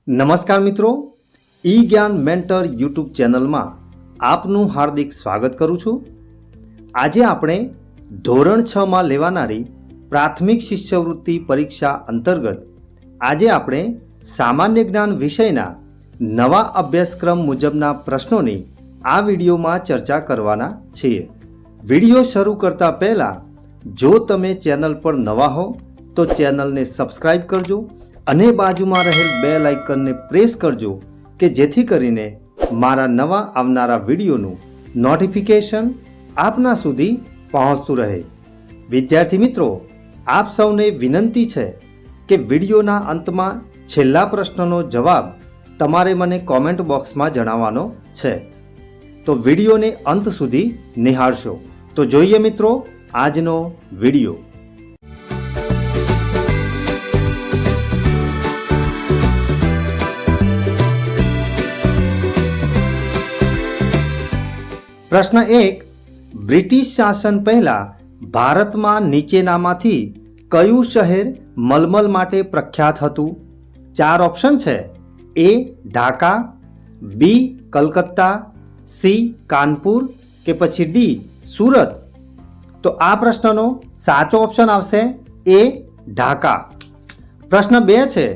નમસ્કાર મિત્રો, ઈ જ્ઞાન મેન્ટર યુટ્યુબ ચેનલમાં આપનું હાર્દિક સ્વાગત કરું છું। આજે આપણે ધોરણ 6માં લેવાનારી પ્રાથમિક શિષ્યવૃત્તિ પરીક્ષા અંતર્ગત આજે આપણે સામાન્ય જ્ઞાન વિષયના નવા અભ્યાસક્રમ મુજબના પ્રશ્નોની આ વિડીયોમાં ચર્ચા કરવાના છીએ। વિડીયો શરૂ કરતા પહેલાં જો તમે ચેનલ પર નવા હો તો ચેનલને સબસ્ક્રાઈબ કરજો અને બાજુમાં રહેલ બેલ આઇકનને પ્રેસ કરજો કે જેથી કરીને મારા નવા આવનારા વિડીયોનું નોટિફિકેશન આપના સુધી પહોંચતું રહે। વિદ્યાર્થી મિત્રો, આપ સૌને વિનંતી છે કે વિડીયોના અંતમાં છેલ્લા પ્રશ્નનો જવાબ તમારે મને કોમેન્ટ બોક્સમાં જણાવવાનો છે, તો વિડીયોને અંત સુધી નિહાળશો। તો જોઈએ મિત્રો આજનો વિડીયો। પ્રશ્ન 1, બ્રિટિશ શાસન પહેલા ભારતમાં નીચેનામાંથી કયું શહેર મલમલ માટે પ્રખ્યાત હતું? 4 ઓપ્શન છે। એ ઢાકા, બી કલકત્તા, સી કાનપુર કે પછી ડી સુરત। તો આ પ્રશ્નનો સાચો ઓપ્શન આવશે એ ઢાકા। પ્રશ્ન 2 છે,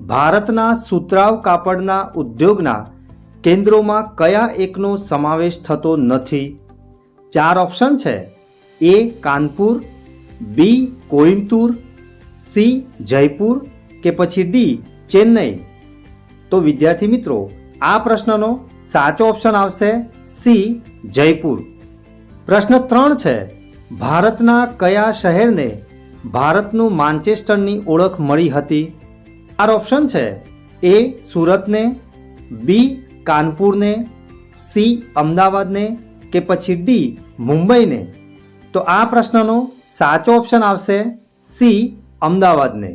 ભારતના સુતરાઉ કાપડના ઉદ્યોગના કેન્દ્રોમાં કયા એકનો સમાવેશ થતો નથી? 4 ઓપ્શન છે। એ કાનપુર, બી કોઈમ્બતુર, સી જયપુર કે પછી ડી ચેન્નઈ। તો વિદ્યાર્થી મિત્રો, આ પ્રશ્નનો સાચો ઓપ્શન આવશે સી જયપુર। પ્રશ્ન 3 છે, ભારતના કયા શહેરને ભારતનું માન્ચેસ્ટરની ઓળખ મળી હતી? 4 ઓપ્શન છે। એ સુરતને, બી કાનપુરને, સી અમદાવાદને કે પછી ડી મુંબઈને। તો આ પ્રશ્નનો સાચો ઓપ્શન આવશે સી અમદાવાદને।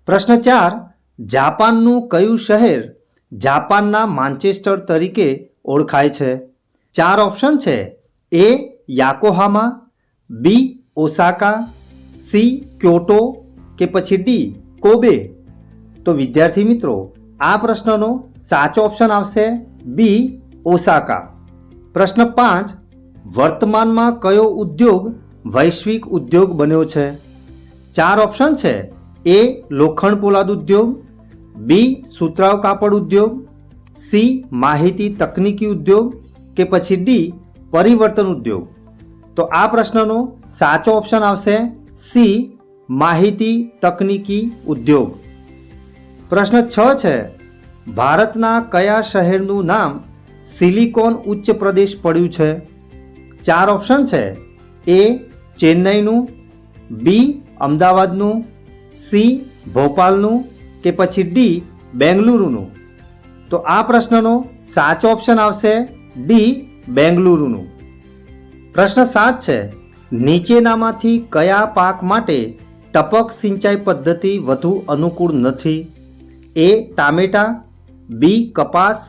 પ્રશ્ન 4, જાપાનનું કયું શહેર જાપાનના માન્ચેસ્ટર તરીકે ઓળખાય છે? 4 ઓપ્શન છે। એ યાકોહામા, બી ઓસાકા, સી ક્યોટો કે પછી ડી કોબે। તો વિદ્યાર્થી મિત્રો, આ પ્રશ્નનો સાચો ઓપ્શન આવશે બી ઓસાકા। પ્રશ્ન 5, વર્તમાનમાં કયો ઉદ્યોગ વૈશ્વિક ઉદ્યોગ બન્યો છે? 4 ઓપ્શન છે। એ લોખંડ પોલાદ ઉદ્યોગ, બી સુતરાઉ કાપડ ઉદ્યોગ, સી માહિતી તકનીકી ઉદ્યોગ કે પછી ડી પરિવર્તન ઉદ્યોગ। તો આ પ્રશ્નનો સાચો ઓપ્શન આવશે સી માહિતી તકનીકી ઉદ્યોગ। પ્રશ્ન 6 છે, ભારતના કયા શહેરનું નામ સિલિકોન ઉચ્ચ પ્રદેશ પડ્યું છે? 4 ઓપ્શન છે। એ ચેન્નઈનું, બી અમદાવાદનું, સી ભોપાલનું કે પછી ડી બેંગલુરુનું। તો આ પ્રશ્નનો સાચો ઓપ્શન આવશે ડી બેંગલુરુનું। પ્રશ્ન 7 છે, નીચેનામાંથી કયા પાક માટે ટપક સિંચાઈ પદ્ધતિ વધુ અનુકૂળ નથી? એ ટામેટા, બી કપાસ,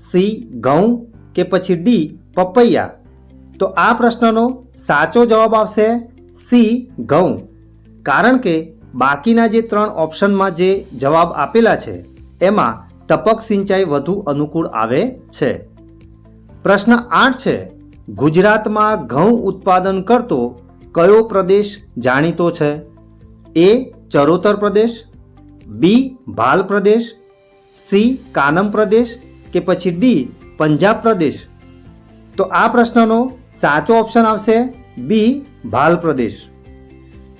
સી ઘઉં કે પછી ડી પપૈયા। તો આ પ્રશ્નનો સાચો જવાબ આવશે સી ઘઉં, કારણ કે બાકીના જે 3 ઓપ્શનમાં જે જવાબ આપેલા છે એમાં ટપક સિંચાઈ વધુ અનુકૂળ આવે છે। પ્રશ્ન 8 છે, ગુજરાતમાં ઘઉં ઉત્પાદન કરતો કયો પ્રદેશ જાણીતો છે? એ ચરોતર પ્રદેશ, બી ભાલ પ્રદેશ, સી કાનમ પ્રદેશ કે પછી ડી પંજાબ પ્રદેશ। તો આ પ્રશ્નનો સાચો ઓપ્શન આવશે બી ભાલ પ્રદેશ।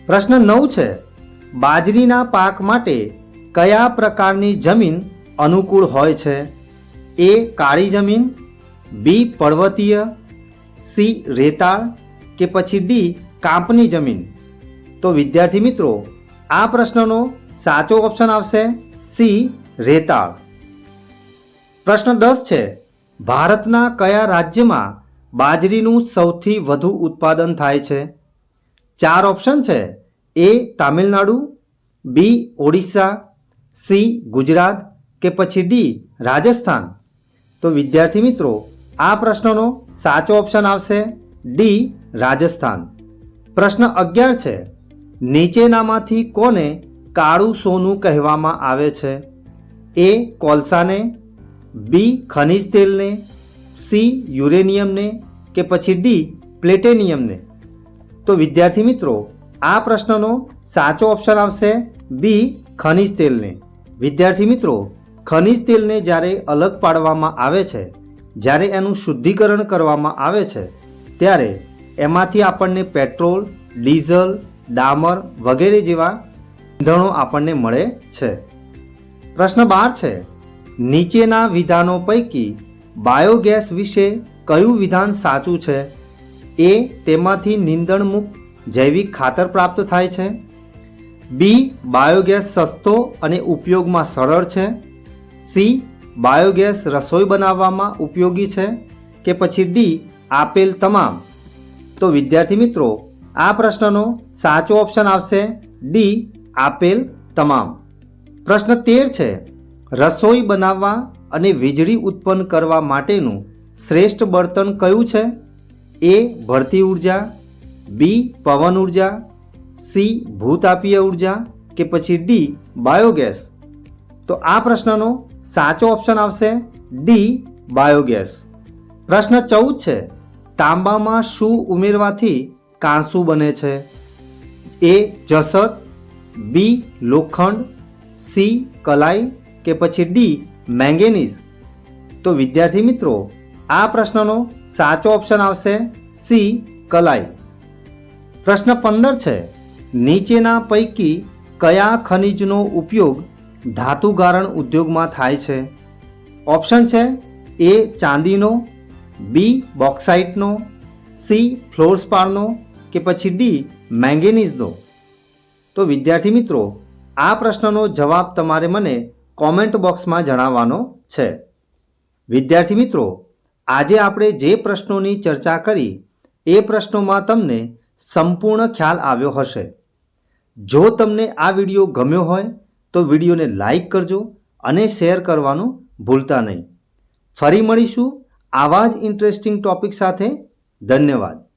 પ્રશ્ન 9 છે, બાજરીના પાક માટે કયા પ્રકારની જમીન અનુકૂળ હોય છે? એ કાળી જમીન, બી પર્વતીય, સી રેતાળ કે પછી ડી કાંપની જમીન। તો વિદ્યાર્થી મિત્રો, આ પ્રશ્નનો સાચો ઓપ્શન આવશે સી રેતાળ। પ્રશ્ન 10 છે, ભારતના કયા રાજ્યમાં બાજરીનું સૌથી વધુ ઉત્પાદન થાય છે? 4 ઓપ્શન છે। એ તામિલનાડુ, બી ઓડિશા, સી ગુજરાત કે પછી ડી રાજસ્થાન। તો વિદ્યાર્થી મિત્રો, આ પ્રશ્નનો સાચો ઓપ્શન આવશે ડી રાજસ્થાન। પ્રશ્ન 11 છે, નીચેનામાંથી કોને કાળું સોનું કહેવામાં આવે છે? એ કોલસાને, બી ખનિજ તેલને, સી યુરેનિયમને કે પછી ડી પ્લેટિનિયમને? તો વિદ્યાર્થી મિત્રો, આ પ્રશ્નનો સાચો ઓપ્શન આવશે બી ખનિજ તેલને. વિદ્યાર્થી મિત્રો, ખનિજ તેલને જ્યારે અલગ પાડવામાં આવે છે, જ્યારે એનું શુદ્ધિકરણ કરવામાં આવે છે, ત્યારે એમાંથી આપણને પેટ્રોલ, ડીઝલ, ડામર વગેરે જેવા ઇંધણો આપણને મળે છે. પ્રશ્ન 12 છે, નીચેના વિધાનો પૈકી બાયોગેસ વિશે કયું વિધાન સાચું છે? એ તેમાંથી નીંદણમુક્ત જૈવિક ખાતર પ્રાપ્ત થાય છે, બી બાયોગેસ સસ્તો અને ઉપયોગમાં સરળ છે, સી બાયોગેસ રસોઈ બનાવવામાં ઉપયોગી છે કે પછી ડી આપેલ તમામ? તો વિદ્યાર્થી મિત્રો, આ પ્રશ્નનો સાચો ઓપ્શન આવશે ડી આપેલ તમામ. પ્રશ્ન 13 છે, રસોઈ બનાવવા અને વીજળી ઉત્પન્ન કરવા માટેનું શ્રેષ્ઠ બળતણ કયું છે? એ ભરતી ઉર્જા, બી પવન ઉર્જા, સી ભૂતાપીય ઉર્જા કે પછી ડી બાયોગેસ? તો આ પ્રશ્નનો સાચો ઓપ્શન આવશે ડી બાયોગેસ. પ્રશ્ન 14 છે, તાંબામાં શું ઉમેરવાથી કાંસુ બને છે? એ જસત, બી લોખંડ, સી કલાઈ કે પછી ડી મેંગેનીઝ? તો વિદ્યાર્થી મિત્રો, આ પ્રશ્નનો સાચો ઓપ્શન આવશે સી કલાઈ. પ્રશ્ન 15 છે, નીચેના પૈકી કયા ખનિજનો ઉપયોગ ધાતુગારણ ઉદ્યોગમાં થાય છે? ઓપ્શન છે એ ચાંદીનો, બી બોક્સાઇટનો, સી ફ્લોરસ્પારનો કે પછી ડી મેંગેનીઝનો? તો વિદ્યાર્થી મિત્રો, આ પ્રશ્નનો જવાબ તમારે મને કોમેન્ટ બોક્સમાં જણાવવાનો છે. વિદ્યાર્થી મિત્રો, આજે આપણે જે પ્રશ્નોની ચર્ચા કરી એ પ્રશ્નોમાં તમને સંપૂર્ણ ખ્યાલ આવ્યો હશે. જો તમને આ વિડીયો ગમ્યો હોય તો વિડીયોને લાઈક કરજો અને શેર કરવાનું ભૂલતા નહીં. ફરી મળીશું આવા જ ઇન્ટરેસ્ટિંગ ટોપિક સાથે. ધન્યવાદ.